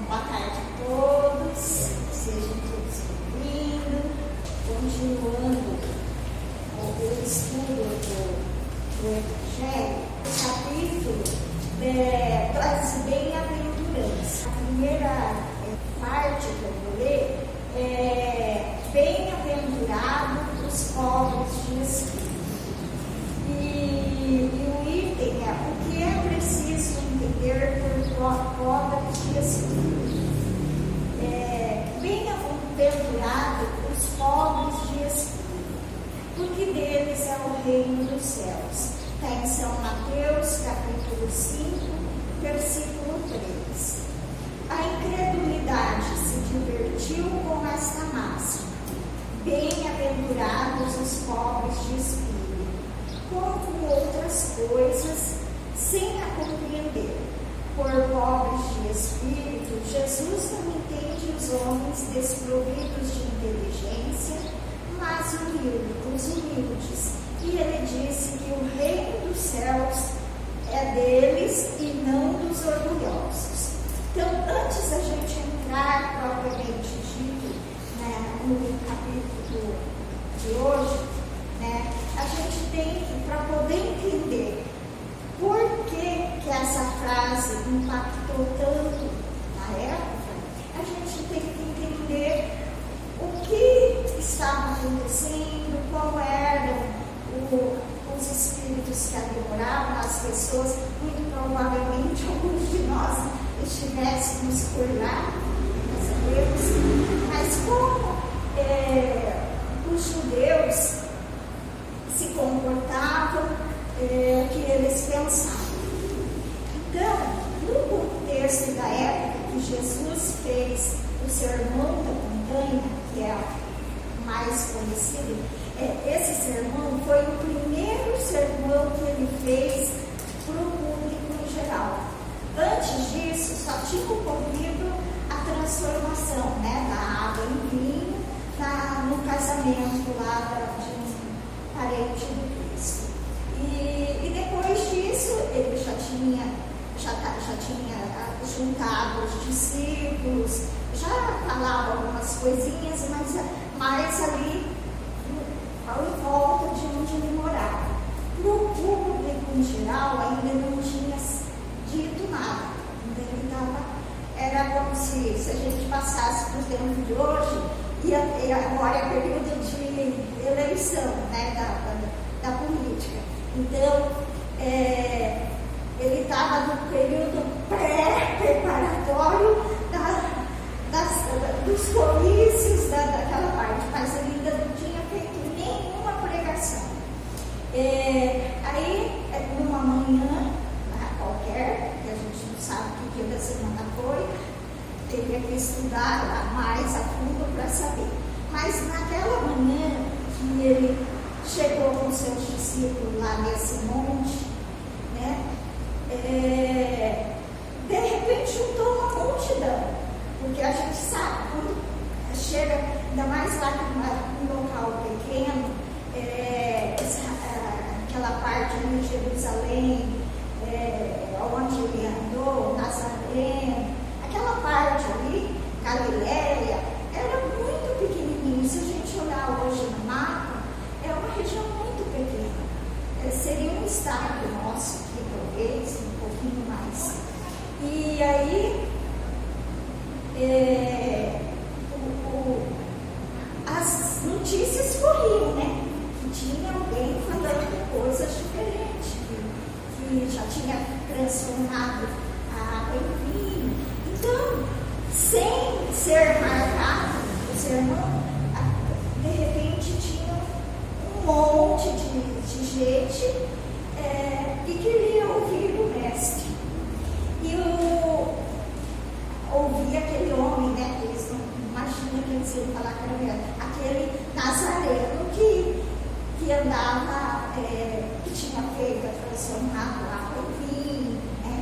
Boa tarde a todos, sejam todos bem-vindos. Continuando o estudo do Evangelho, o capítulo traz bem-aventurança. A primeira parte que eu vou ler é bem-aventurado os pobres de espírito. E o item é o que é preciso entender por pobres de espírito. Bem-aventurado os pobres de espírito, porque deles é o reino dos céus. Está em São Mateus, capítulo 5, versículo 3. A incredulidade se divertiu com esta máxima. Bem-aventurados os pobres de espírito, como com outras coisas, sem a compreender. Por pobres de espírito, Jesus não entende os homens desprovidos de inteligência, mas os humildes. E ele disse que o reino dos céus é deles e não dos orgulhosos. Então, antes da gente entrar propriamente dito, né, no capítulo de hoje, né, a gente tem que, para poder entender por que essa frase impactou tanto na época, a gente tem que entender o que estava acontecendo, qual eram os espíritos que ali moravam, as pessoas. Muito provavelmente alguns de nós estivéssemos por lá, nós sabemos, mas como os judeus se comportavam, que eles pensavam. Então, no contexto da época que Jesus fez o Sermão da Montanha, que é o mais conhecido, esse sermão foi o primeiro sermão que ele fez para o público em geral. Antes disso, só tinha ocorrido a transformação, né, da água em vinho no casamento lá de um parente do Cristo. E depois disso, ele já tinha juntado os discípulos, já falava algumas coisinhas, mas mais ali em volta de onde ele morava. No público em geral ainda não tinha dito nada. Era como se a gente passasse para o tempo de hoje, e agora é período de eleição, né, da política. Então, ele estava no período pré-preparatório dos comícios daquela parte, mas ele ainda não tinha feito nenhuma pregação. Aí, numa manhã qualquer, que a gente não sabe que dia da semana foi, teria que estudar lá mais a fundo para saber. Mas naquela manhã que ele chegou com seus discípulos lá nesse monte, né, de repente juntou uma multidão, porque a gente sabe, quando chega, ainda mais lá num local pequeno, aquela parte ali de Jerusalém, onde ele andou, Nazaré, aquela parte ali, Galiléia, era muito pequenininho. Se a gente olhar hoje no mapa, é uma região muito pequena. Seria um estado nosso aqui, talvez, um pouquinho mais. E aí, as notícias corriam, né? Que tinha alguém falando coisas diferentes, que já tinha transformado a água em vinho. Então, sem ser marcado o sermão, de repente tinha um monte de gente que queria ouvir o mestre. E ouvir aquele homem, né? Que eles não imaginam que eles iam falar que era aquele nazareno que andava, que tinha feito a transformado a água em vinho, né?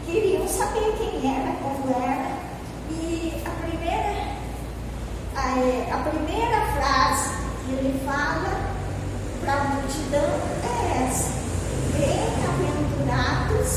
Queriam saber quem era, como era. E a primeira frase que ele fala para a multidão é essa: bem-aventurados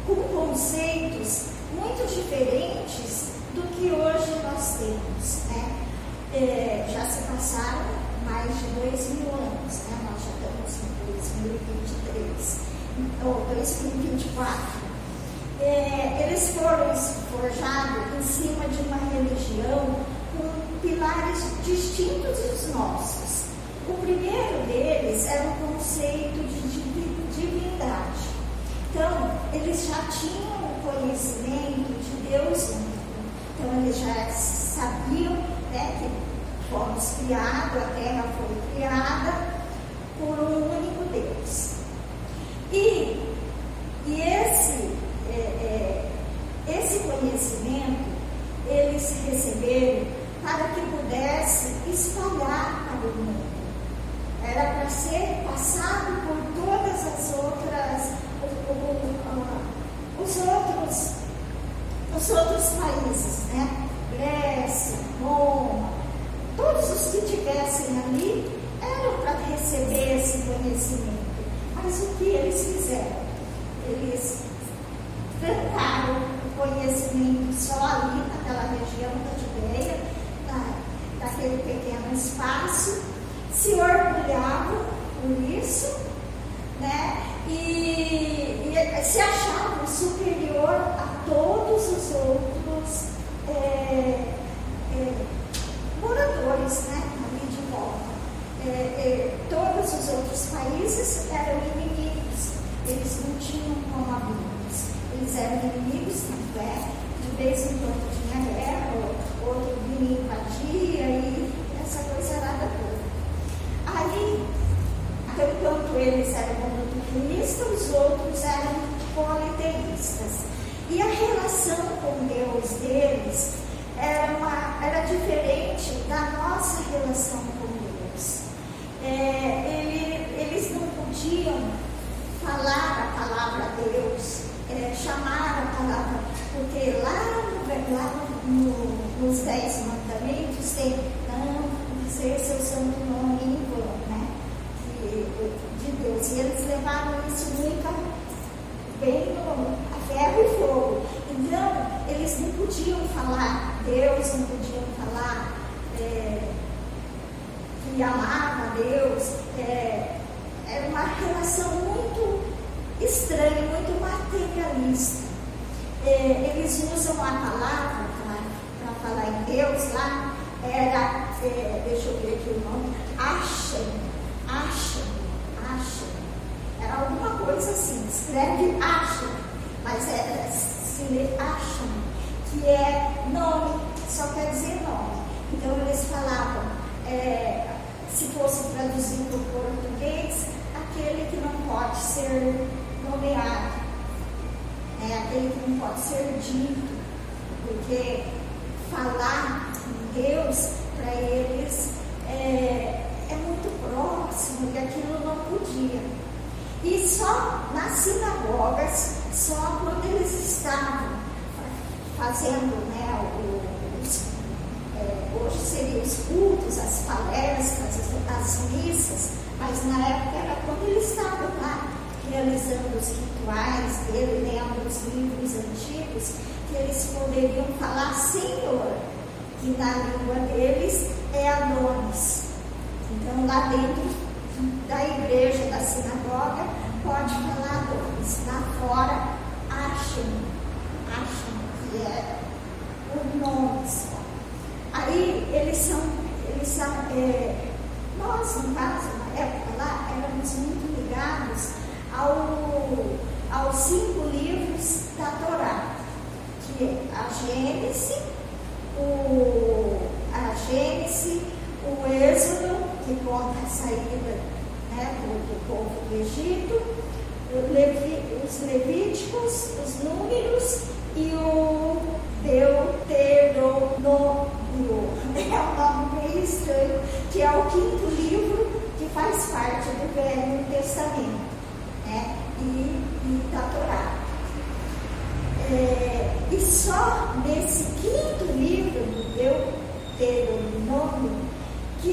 com conceitos muito diferentes do que hoje nós temos, né? Já se passaram mais de 2000 anos, né? Nós já estamos em 2023, ou 2024. Eles foram forjados em cima de uma religião com pilares distintos dos nossos. O primeiro deles era o conceito de divindade. Então, eles já tinham o conhecimento de Deus único. Então, eles já sabiam, né, que fomos criados, a terra foi criada por um único Deus. E esse conhecimento eles receberam para que pudesse espalhar para o mundo. Era para ser passado por todas as outras, os outros países, né? Grécia, Roma, todos os que tivessem ali eram para receber esse conhecimento. Mas o que eles fizeram? Eles trancaram o conhecimento só ali naquela região da Judeia, naquele pequeno espaço, se orgulhavam por isso, né? E se achavam superior a todos os outros moradores, né? Ali de volta. Todos os outros países eram inimigos, eles não tinham como amigos, eles eram inimigos, tanto é, de vez em quando tinha guerra, outro vinha invadia e essa coisa nada toda. Aí, enquanto eles eram monoteístas, os outros eram politeístas. E a relação com Deus deles era diferente da nossa relação com Deus. Eles não podiam falar a palavra Deus, chamar a palavra, porque lá nos 10 mandamentos tem, não dizer seu santo nome em vão, né? De Deus. E eles levaram isso muito bem a ferro e fogo. Então, eles não podiam falar Deus, não podiam falar que amava a Deus. Era uma relação muito estranha, muito materialista. Eles usam a palavra para falar em Deus lá, deixa eu ver aqui o nome, Hashem. Era alguma coisa assim, escreve Hashem, mas se lê Hashem, que é nome, só quer dizer nome. Então eles falavam, se fosse traduzido para o português, aquele que não pode ser nomeado, aquele que não pode ser dito, porque falar em Deus para eles é muito próximo e aquilo não podia. E só nas sinagogas, só quando eles estavam fazendo, né, hoje seriam os cultos, as palestras, as missas, mas na época era quando eles estavam lá realizando os rituais dele, lendo os livros antigos, que eles poderiam falar Senhor, que na língua deles é Adonis. Então lá dentro da igreja, da sinagoga, pode falar Adonis. Lá fora, Hashem, que é o nome só. Aí nós, no caso, na época lá, éramos muito ligados aos 5 livros da Torá, que é a Gênesis, o Êxodo, que conta a saída, né, do povo do Egito, os Levíticos, os Números e o Deuteronômio. É um nome meio estranho, que é o 5º livro que faz parte do Velho Testamento, né, e da Torá. E só nesse 5º livro do Deuteronômio que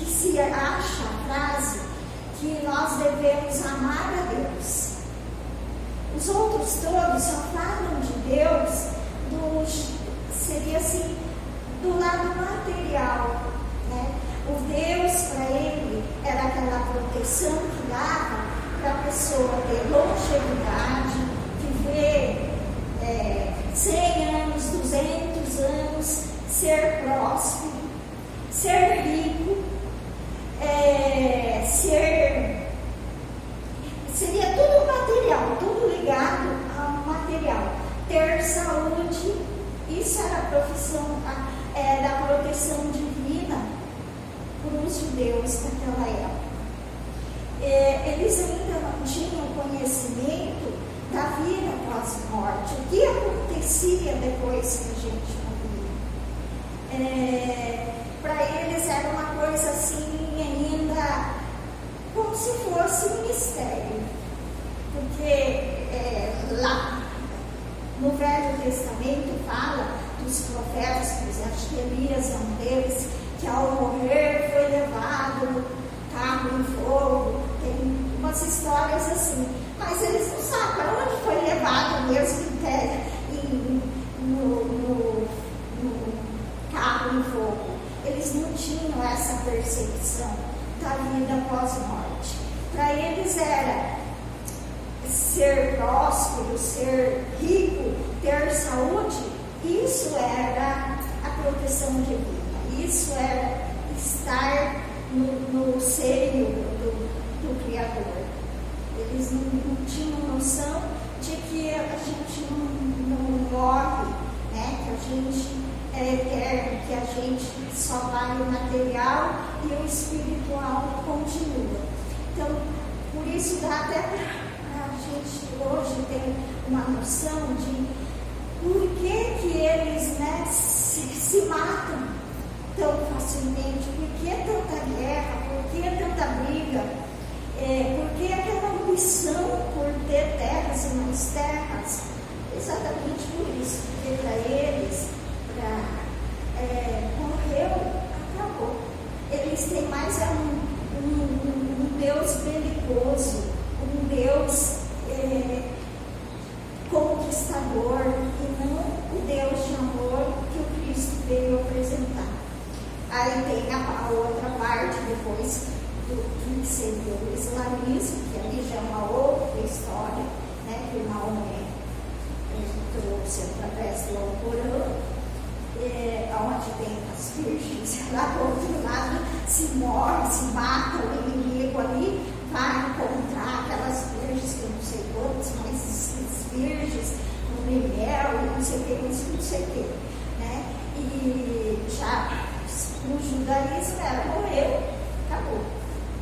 se acha a frase que nós devemos amar a Deus. Os outros todos só falam de Deus seria assim, do lado material, né? O Deus para ele era aquela proteção que dava para a pessoa ter longevidade, viver 100 anos, 200 anos, ser próspero, ser rico, seria tudo material, tudo ligado ao material. Ter saúde, isso era a profissão da proteção divina para os judeus naquela época. Eles ainda não tinham conhecimento da vida após a morte, o que acontecia depois que a gente morria. Para eles era uma coisa assim, ainda como se fosse um mistério, porque lá no Velho Testamento fala dos profetas, acho que Elias é um deles, que ao morrer foi levado no carro em fogo. Tem umas histórias assim, mas eles não sabem para onde foi levado mesmo no carro em fogo. Eles não tinham essa percepção da vida após a morte. Para eles era ser próspero, ser rico, ter saúde, isso era a proteção divina, isso era estar no seio do Criador. Eles não tinham noção de que a gente não morre, né? Que a gente é eterno, que a gente só vai o material e o espiritual continua. Então, por isso dá até para a gente hoje ter uma noção de por que eles, né, se matam tão facilmente, por que tanta guerra, por que tanta briga, por que aquela ambição por ter terras e mais terras? Exatamente por isso, porque para eles, morreu, acabou. Eles têm mais um Deus belicoso, um Deus conquistador, e não o Deus de amor que o Cristo veio apresentar. Aí tem a outra parte depois do que seria o islamismo, que ali já é uma outra história, né, que o Maomé trouxe através do Alcorão, onde tem as virgens, lá do outro lado se morre, se mata o inimigo ali, vai encontrar aquelas virgens que eu não sei quantas, mas as virgens no mel e não sei o que, não sei o que, né? E já no judaísmo era morreu, acabou.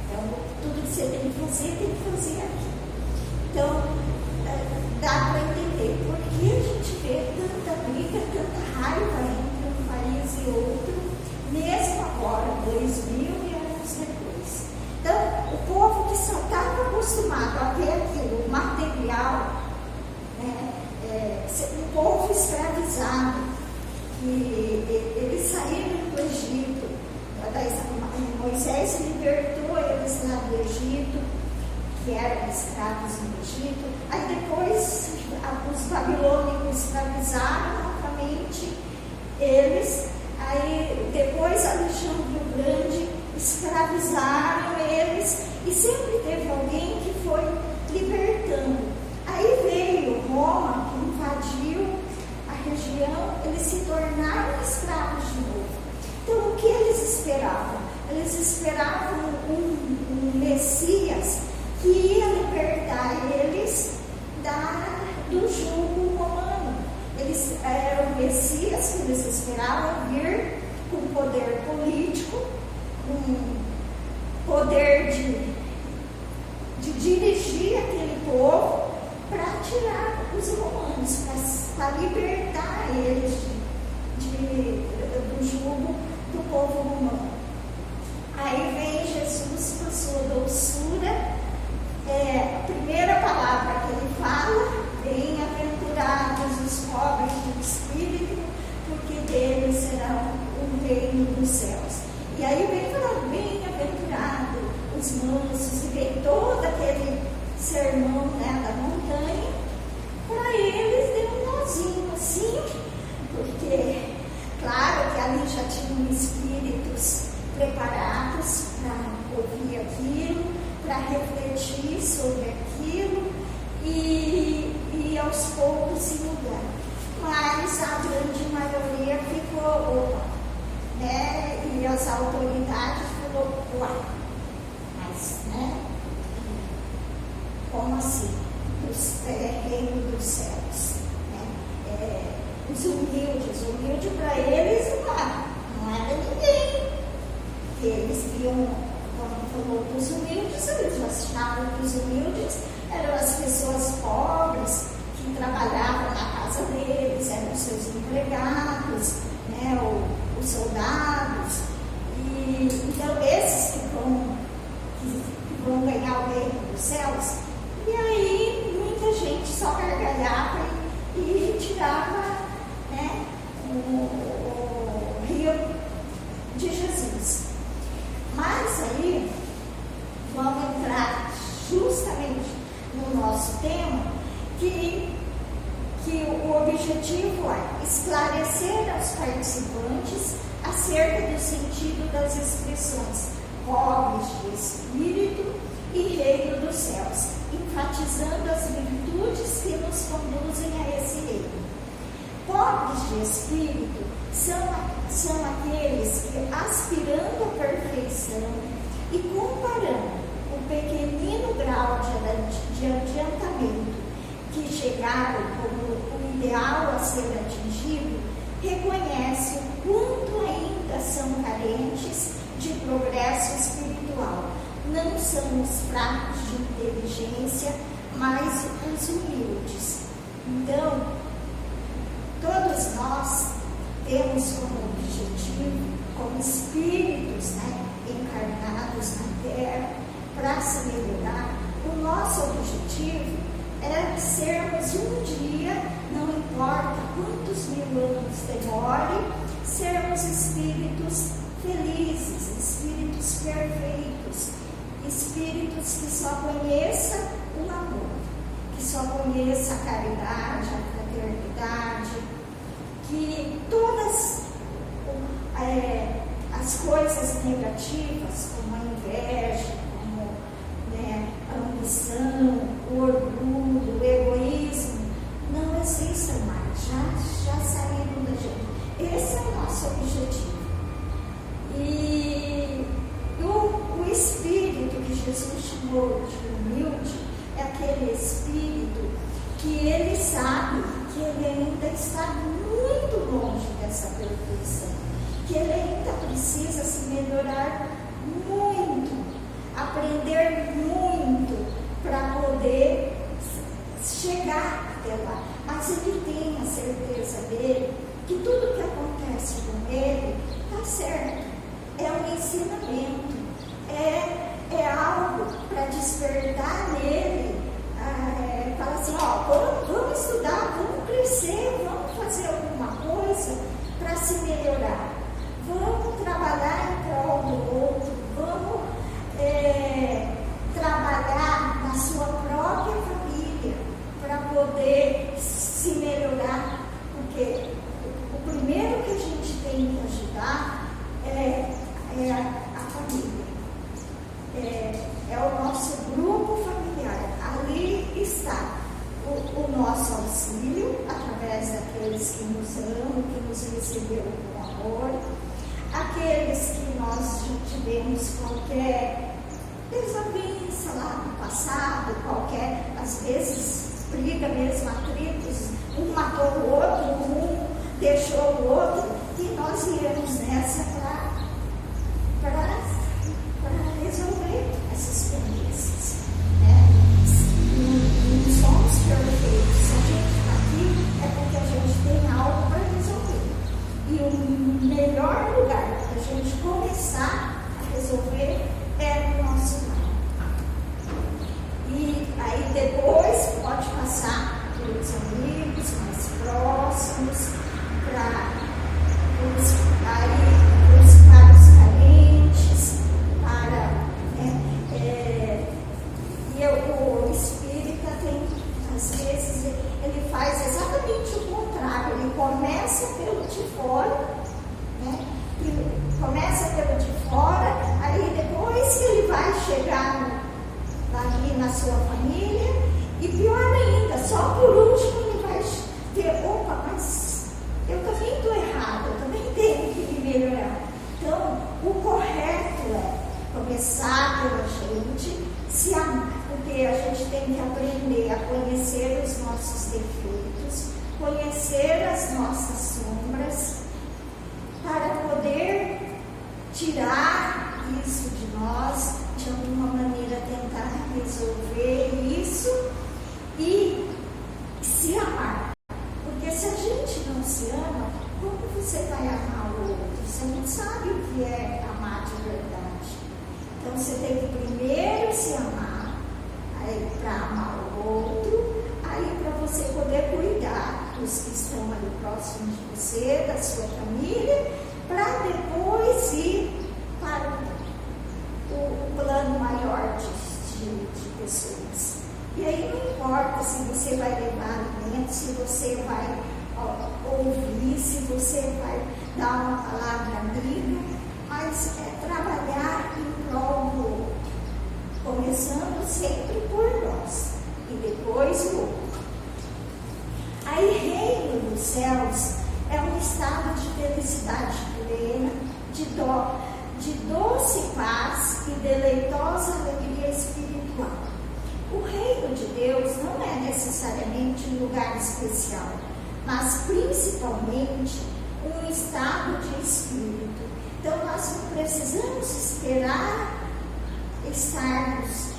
Então tudo que você tem que fazer aqui. Então dá para entender por que a gente vê tanta briga, tanta raiva entre um país e outro, mesmo agora, 2000 anos depois. Então, o povo que só estava acostumado a ver aquilo material, né, o povo escravizado, que eles saíram do Egito, Moisés libertou eles lá do Egito, que eram escravos no Egito. Aí depois os babilônicos escravizaram novamente eles. Aí depois Alexandre o Grande escravizaram eles, e sempre teve alguém que foi libertando. Aí veio Roma, que invadiu a região, eles se tornaram escravos de novo. Então o que eles esperavam? Eles esperavam um Messias que ia libertar eles do jugo romano. Eles eram o Messias que eles esperavam vir com poder político, com poder de dirigir aquele povo para tirar os romanos, para libertar eles do jugo do povo romano. Aí vem Jesus com a sua doçura. A primeira palavra que ele fala: bem-aventurados os pobres do espírito, porque deles será o reino dos céus. E aí vem falar: bem-aventurado os mansos, e vem refletir sobre aquilo e aos poucos se mudar. Mas a grande maioria ficou, opa, né? E as autoridades falaram, uai, mas, né? Como assim? Reino dos céus. Né? Os humilde para eles não era ninguém. Eles viam, quando falou dos humildes, eles achavam que os humildes eram as pessoas pobres que trabalhavam na casa deles, eram seus empregados, né? Os soldados. E então esses que vão ganhar o reino dos céus. E aí muita gente só gargalhava e tirava, né, o rio de Jesus. Mas aí vamos entrar justamente no nosso tema, que o objetivo é esclarecer aos participantes acerca do sentido das expressões pobres de espírito e reino dos céus, enfatizando as virtudes que nos conduzem a esse reino. Pobres de espírito são aqueles que, aspirando à perfeição e comparando o pequenino grau de adiantamento que chegaram como o ideal a ser atingido, reconhecem o quanto ainda são carentes de progresso espiritual. Não são os fracos de inteligência, mas os humildes. Então, todos nós temos como objetivo, como espíritos, né, encarnados na Terra, para se melhorar. O nosso objetivo é sermos um dia, não importa quantos mil anos demore, sermos espíritos felizes, espíritos perfeitos, espíritos que só conheçam o amor, que só conheçam a caridade, a fraternidade, que todas as coisas negativas, como a inveja, como, né, a ambição, o orgulho, o egoísmo, não existam mais, já saíram da gente. Esse é o nosso objetivo. E o espírito que Jesus chamou de humilde é aquele espírito que ele sabe que ele ainda está muito longe dessa perfeição, que ele ainda precisa se melhorar muito, aprender muito para poder chegar até lá. Mas ele tem a certeza dele que tudo que acontece com ele está certo, é um ensinamento, é algo para despertar nele, falar assim, vamos estudar, vamos crescer, vamos fazer alguma coisa para se melhorar, vamos trabalhar em prol do outro, vamos trabalhar na sua própria família para poder se melhorar, porque o primeiro que a gente tem que ajudar é a família, é o nosso grupo familiar. Ali está o nosso auxílio, através daqueles que nos amam, que nos receberam com amor, aqueles que nós tivemos qualquer desavença lá no passado, qualquer, às vezes, briga mesmo, atritos, um matou o outro, um deixou o outro, e nós iremos nessa para resolver essas pendências, né? Não somos perfeitos. Se a gente está aqui é porque a gente tem algo para resolver. E o melhor lugar para a gente começar a resolver é no nosso lar. E aí depois pode passar pelos amigos mais próximos, para os carentes, e o espírita tem, às vezes, ele faz exatamente o contrário, ele começa pelo de fora, né? Começa pelo de fora, aí depois que ele vai chegar ali na sua família, e pior ainda, só por último ele vai ter, opa, mas eu também estou errado, eu também tenho que me melhorar. Então, o correto é começar pela gente, se amar, porque a gente tem que aprender a conhecer os nossos defeitos, conhecer as nossas sombras, para poder tirar isso de nós, de alguma maneira tentar resolver isso e se amar. Porque se a gente não se ama, como você vai amar o outro? Você não sabe o que é amar de verdade. Então você tem que primeiro se amar, aí para amar o outro, aí para você poder cuidar dos que estão ali próximos de você, da sua família, para depois ir para o plano maior de pessoas. E aí não importa se você vai levar alimento, se você vai ouvir, se você vai dar uma palavra amiga, mas é trabalhar em prol do outro, começando sempre por nós e depois o outro. Aí, reino dos céus é um estado de felicidade plena, de doce paz e deleitosa alegria espiritual. O reino de Deus não é necessariamente um lugar especial, mas principalmente um estado de espírito. Então nós não precisamos esperar estarmos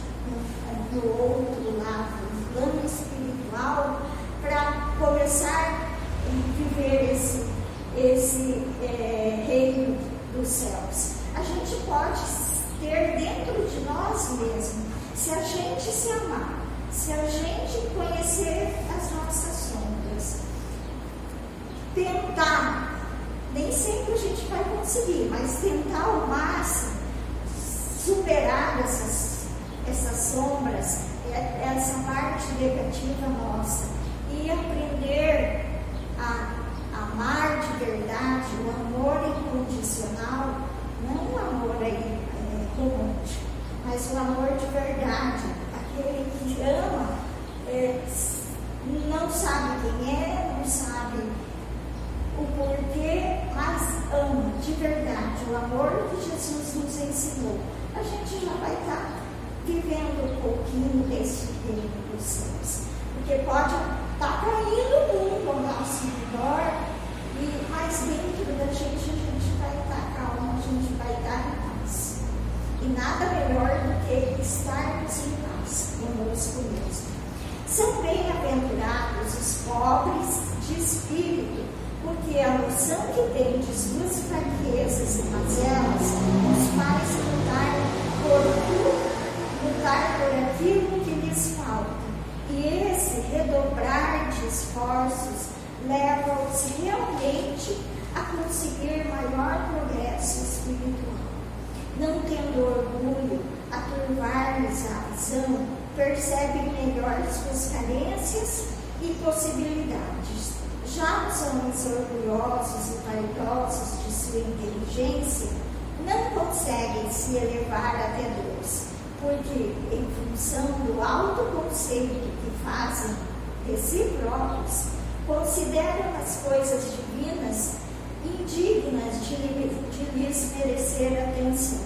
no outro lado, no plano espiritual, para começar a viver esse reino dos céus. A gente pode ter dentro de nós mesmos, se a gente se amar, se a gente conhecer as nossas sombras, tentar, nem sempre a gente vai conseguir, mas tentar ao máximo superar essas sombras, essa parte negativa nossa, e aprender a amar de verdade, o amor incondicional, não o amor romântico, mas o amor de verdade, aquele que ama, não sabe quem é, não sabe o porquê, mas ama de verdade, o amor que Jesus nos ensinou. A gente já vai estar vivendo um pouquinho desse reino dos céus, porque pode estar caindo o mundo ao nosso redor, mas dentro da gente a gente vai estar calmo, a gente vai estar em paz. E nada melhor do que estarmos em paz conosco mesmo. São bem-aventurados os pobres de espírito, porque a noção que tem de suas fraquezas e mazelas os faz lutar por aquilo que lhes falta. E esse redobrar de esforços leva-os realmente a conseguir maior progresso espiritual. Não tendo orgulho a turvar-lhes a visão, percebem melhor suas carências e possibilidades. Já os homens orgulhosos e vaidosos de sua inteligência não conseguem se elevar até Deus, porque, em função do alto conceito que fazem de si próprios, consideram as coisas divinas indignas de lhes merecer atenção.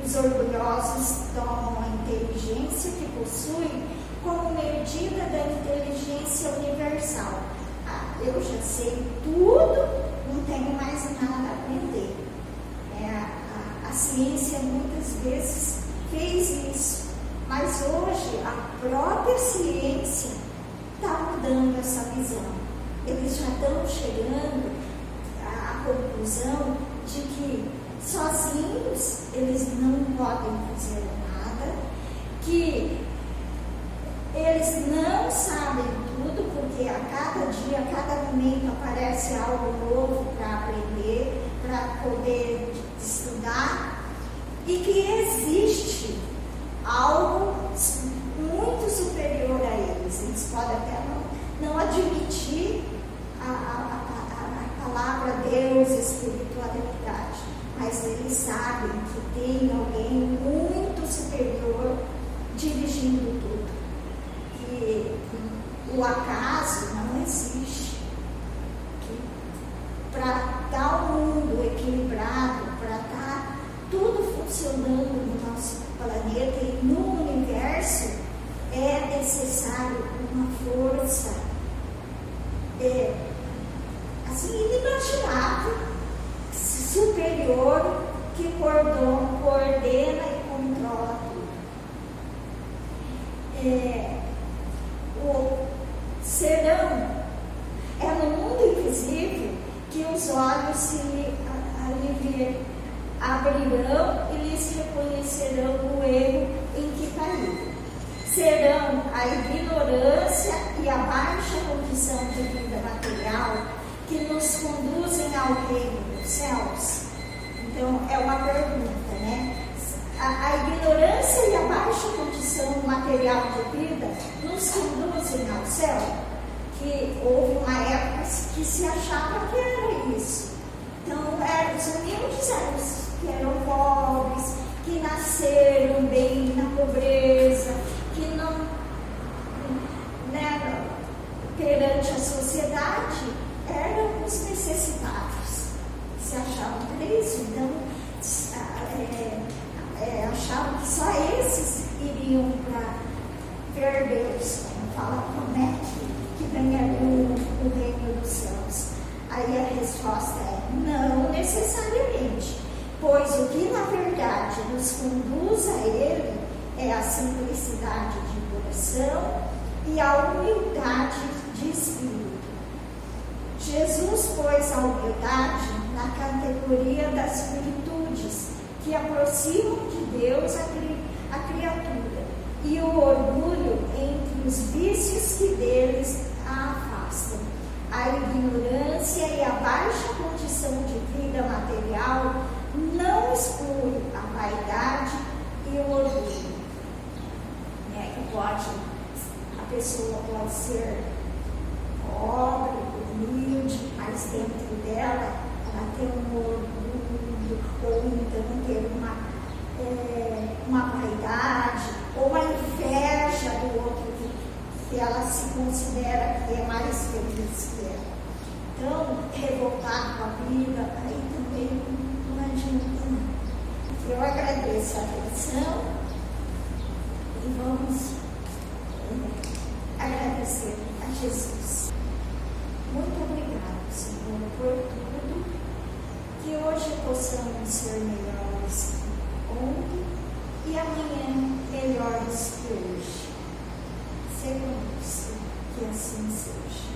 Os orgulhosos tomam a inteligência que possuem como medida da inteligência universal. Eu já sei tudo, não tenho mais nada a aprender. A ciência muitas vezes fez isso, mas hoje a própria ciência está mudando essa visão. Eles já estão chegando à conclusão de que sozinhos eles não podem fazer nada, que eles não sabem tudo, porque a cada dia, a cada momento aparece algo novo para aprender, para poder estudar, e que existe algo muito superior a eles. Eles podem até não admitir a palavra Deus, espiritualidade, mas eles sabem que tem alguém muito superior dirigindo planeta e no universo, é necessário uma força assim, inimaginável, superior, que coordena e controla tudo. O serão é no mundo invisível que os olhos se abrirão e lhes reconhecerão o erro em que caíram. Serão a ignorância e a baixa condição de vida material que nos conduzem ao reino dos céus. Então, é uma pergunta, né? A ignorância e a baixa condição material de vida nos conduzem ao céu? Que houve uma época que se achava que era isso. Então, os humildes eram os que eram pobres, que nasceram bem na pobreza, que não, né, perante a sociedade, eram os necessitados. Se achavam que era isso. Então, achavam que só esses iriam para ver Deus, como fala, como é que ganhariam o reino dos céus. Aí a resposta é não necessariamente, pois o que na verdade nos conduz a Ele é a simplicidade de coração e a humildade de espírito. Jesus pôs a humildade na categoria das virtudes que aproximam de Deus a criatura, e o orgulho entre os vícios que deles a afastam. A ignorância e a baixa condição de vida material não exclui a vaidade e o orgulho. A pessoa pode ser pobre, humilde, mas dentro dela ela tem um orgulho, ou então ter uma vaidade, ou uma inveja do outro, que ela se considera que é mais feliz que ela. Então, revoltar com a vida, aí também não adianta. Eu agradeço a atenção e vamos agradecer a Jesus. Muito obrigado, Senhor, por tudo, que hoje possamos ser melhores que ontem e amanhã melhores que hoje. Segundo, que assim seja.